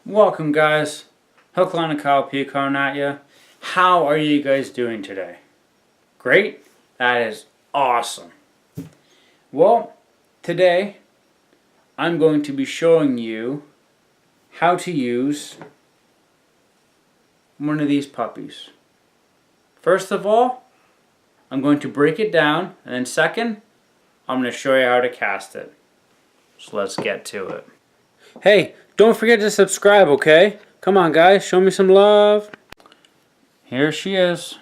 Welcome guys, Hook, Line, and Cow P coming at you. How are you guys doing today? Great? That is awesome. Well, today I'm going to be showing you how to use one of these puppies. First of all, I'm going to break it down, and then second, I'm going to show you how to cast it. So let's get to it. Hey, don't forget to subscribe, okay? Come on guys, show me some love. Here she is.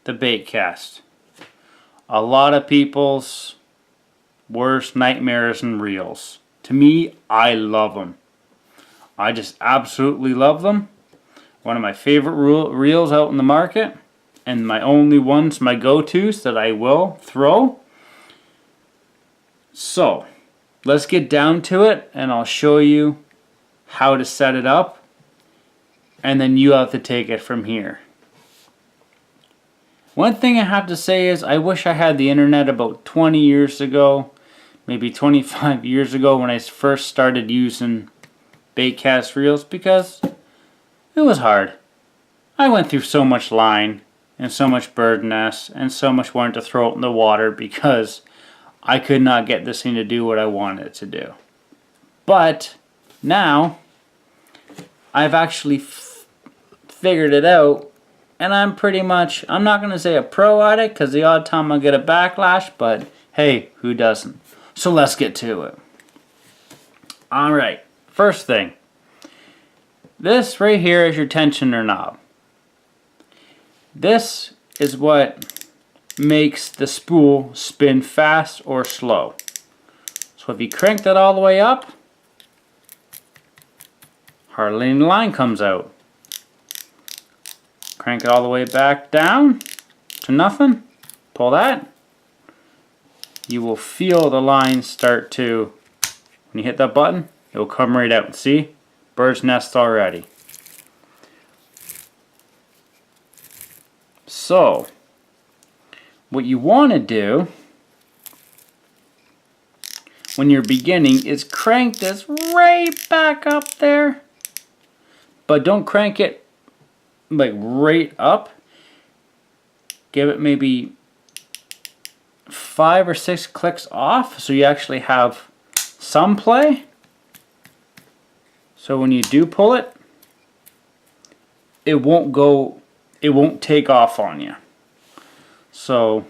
The Baitcast. A lot of people's worst nightmares and reels. To me, I love them. I just absolutely love them. One of my favorite reels out in the market. And my only ones, my go-tos that I will throw. So, let's get down to it and I'll show you how to set it up. And then you have to take it from here. One thing I have to say is I wish I had the internet about 20 years ago. Maybe 25 years ago when I first started using Baitcast reels, because it was hard. I went through so much line and so much bird nest and so much wanting to throw it in the water because I could not get this thing to do what I wanted it to do. But now I've actually figured it out, and I'm pretty much, I'm not going to say a pro at it because the odd time I'll get a backlash, but hey, who doesn't? So let's get to it. Alright, first thing. This right here is your tensioner knob. This is what makes the spool spin fast or slow. So if you crank that all the way up, hardly any line comes out. Crank it all the way back down to nothing, pull that, you will feel the line start to, when you hit that button, it will come right out. See? Bird's nest already. So, what you want to do when you're beginning is crank this right back up there, but don't crank it like right up. Give it maybe 5 or 6 clicks off so you actually have some play. So when you do pull it, it won't take off on you. So,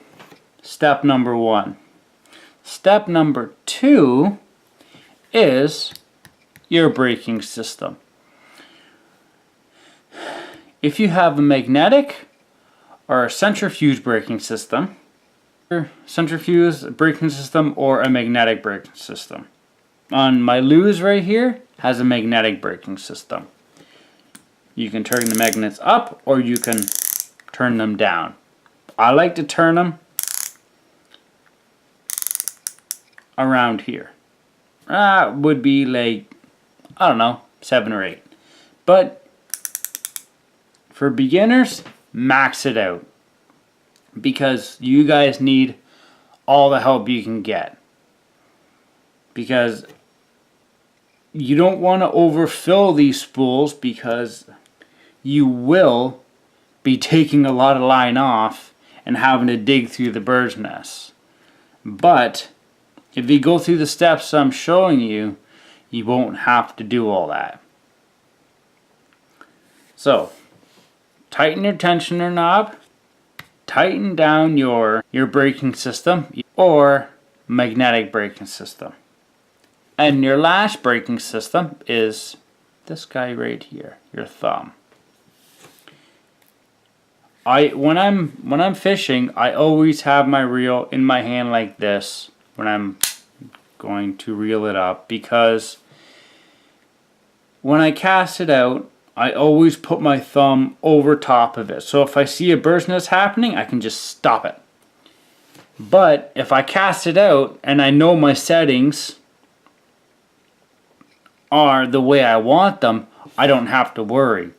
step number 1. Step number 2 is your braking system. If you have a magnetic or a centrifuge braking system, or a magnetic braking system. On my Lewis right here has a magnetic braking system. You can turn the magnets up or you can turn them down. I like to turn them around here. Would be like, I don't know, 7 or 8. But for beginners, max it out. Because you guys need all the help you can get. Because you don't want to overfill these spools because you will be taking a lot of line off and having to dig through the bird's nest. But if you go through the steps I'm showing you, you won't have to do all that. So, tighten your tensioner knob, tighten down your braking system or magnetic braking system. And your lash braking system is this guy right here, your thumb. When I'm fishing, I always have my reel in my hand like this when I'm going to reel it up, because when I cast it out, I always put my thumb over top of it. So if I see a bird's nest happening, I can just stop it. But if I cast it out and I know my settings are the way I want them, I don't have to worry.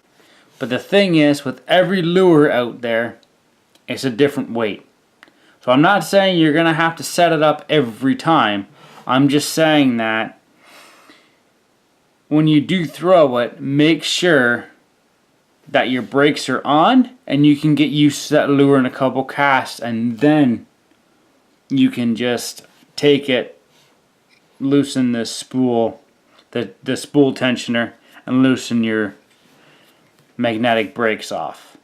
But the thing is, with every lure out there, it's a different weight. So I'm not saying you're going to have to set it up every time. I'm just saying that when you do throw it, make sure that your brakes are on and you can get used to that lure in a couple casts, and then you can just take it, loosen the spool, the spool tensioner, and loosen your magnetic brakes off.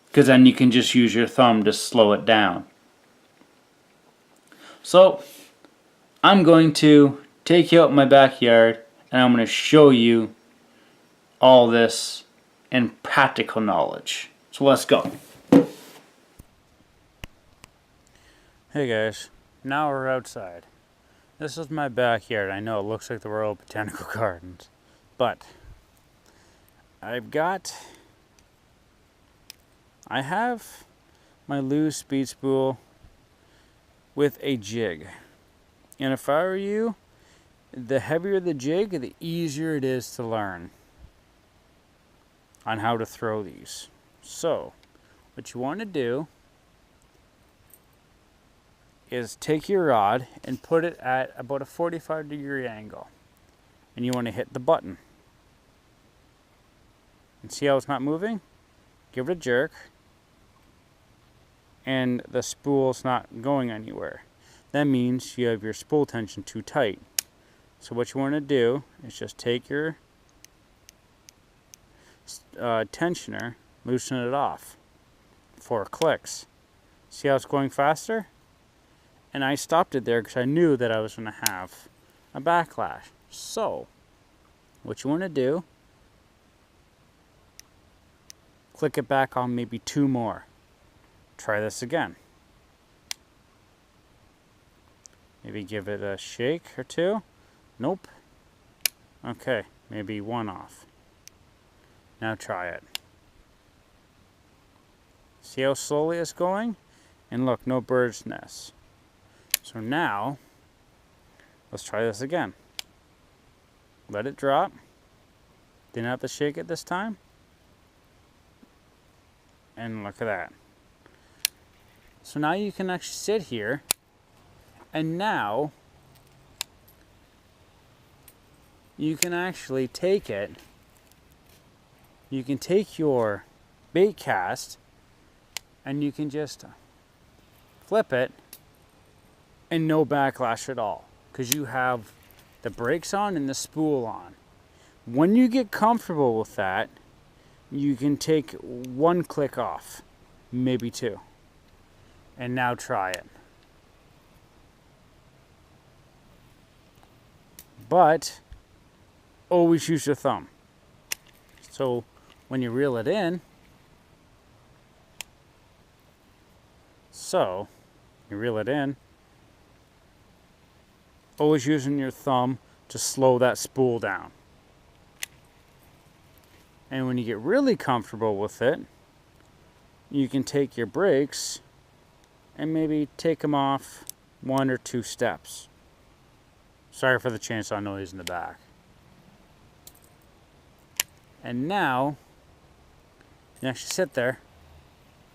Because then you can just use your thumb to slow it down. So I'm going to take you out in my backyard and I'm going to show you all this in practical knowledge. So let's go. Hey guys, now we're outside. This is my backyard. I know it looks like the Royal Botanical Gardens, but I have my loose speed spool with a jig. And if I were you, the heavier the jig, the easier it is to learn on how to throw these. So, what you want to do is take your rod and put it at about a 45-degree angle. And you want to hit the button. And see how it's not moving? Give it a jerk. And the spool's not going anywhere. That means you have your spool tension too tight. So what you want to do is just take your tensioner, loosen it off. 4 clicks. See how it's going faster? And I stopped it there because I knew that I was going to have a backlash. So, what you want to do, click it back on maybe 2 more. Try this again. Maybe give it a shake or 2. Nope. Okay, maybe 1 off. Now try it. See how slowly it's going? And look, no bird's nests. So now, let's try this again. Let it drop. Didn't have to shake it this time. And look at that. So now you can actually sit here, and now you can actually take it. You can take your bait cast and you can just flip it and no backlash at all, because you have the brakes on and the spool on. When you get comfortable with that, you can take 1 click off, maybe 2. And now try it. But always use your thumb. So when you reel it in, always using your thumb to slow that spool down. And when you get really comfortable with it, you can take your brakes and maybe take them off 1 or 2 steps. Sorry for the chainsaw noise in the back. And now, you actually sit there,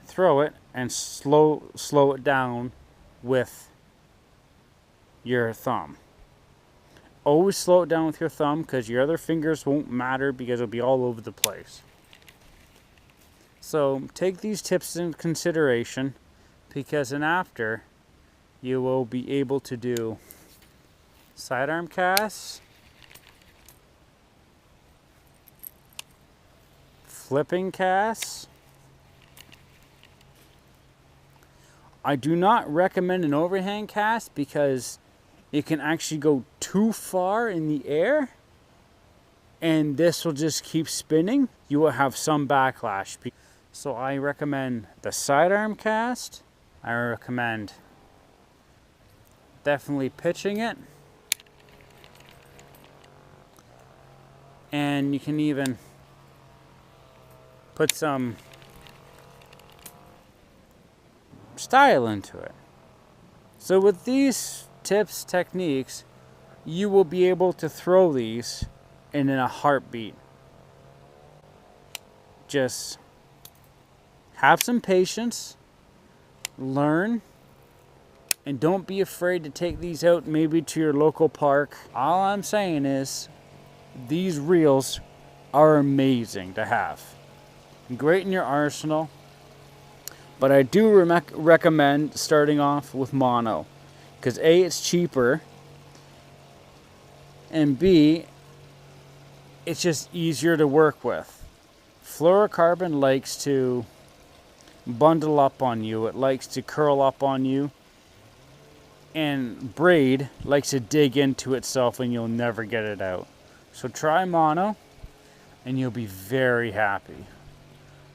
throw it, and slow it down with your thumb. Always slow it down with your thumb, because your other fingers won't matter because it'll be all over the place. So take these tips into consideration, because then after you will be able to do sidearm casts, flipping casts. I do not recommend an overhand cast because it can actually go too far in the air and this will just keep spinning. You will have some backlash. So I recommend the sidearm cast. I recommend definitely pitching it. And you can even put some style into it. So with these tips, techniques, you will be able to throw these in a heartbeat. Just have some patience, learn, and don't be afraid to take these out maybe to your local park. All I'm saying is these reels are amazing to have. Great in your arsenal. But I do recommend starting off with mono. Because A, it's cheaper. And B, it's just easier to work with. Fluorocarbon likes to bundle up on you. It likes to curl up on you. And braid likes to dig into itself and you'll never get it out. So try mono and you'll be very happy.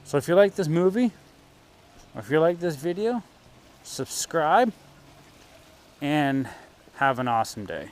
So if you like this movie, or if you like this video, subscribe and have an awesome day.